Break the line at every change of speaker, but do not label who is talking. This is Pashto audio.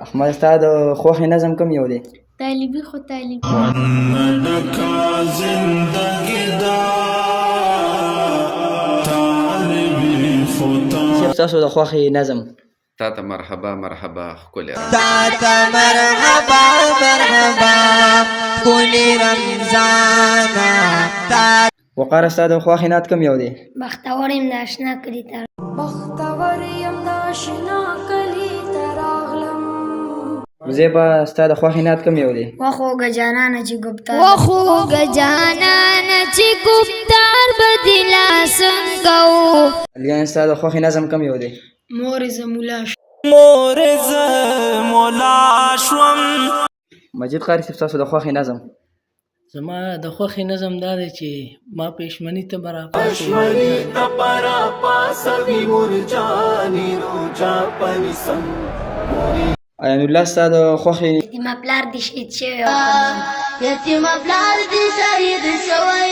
احمد ستا د خوښې نظم کوم یو دی؟
طالبي خو طالبي.
صاحب ستاسو د خوښې نظم؟
تا ته مرحبا مرحبا ښکلې
مرحبا مرحبا ښکلې رمضانه.
وقار ستا د خوښې نعت کوم یو دی؟
بختور یم د اشنا کلي ته
زیبا ستا د خوښې نعت کوم یو دی؟
وخوږه جانانه چې ګفتار به دې لا څنګه و.
علیان ستا د خوښې نظم کوم یو دی؟
مور زه
مولا شوم.
مجید قاری صاحب ستاسو د خوښې نظم؟
زما د خوښې نظم دا دی چې ما پښمني ته
ایان الله ستا د خوښې؟
یتیمه پلار دې شهید شوی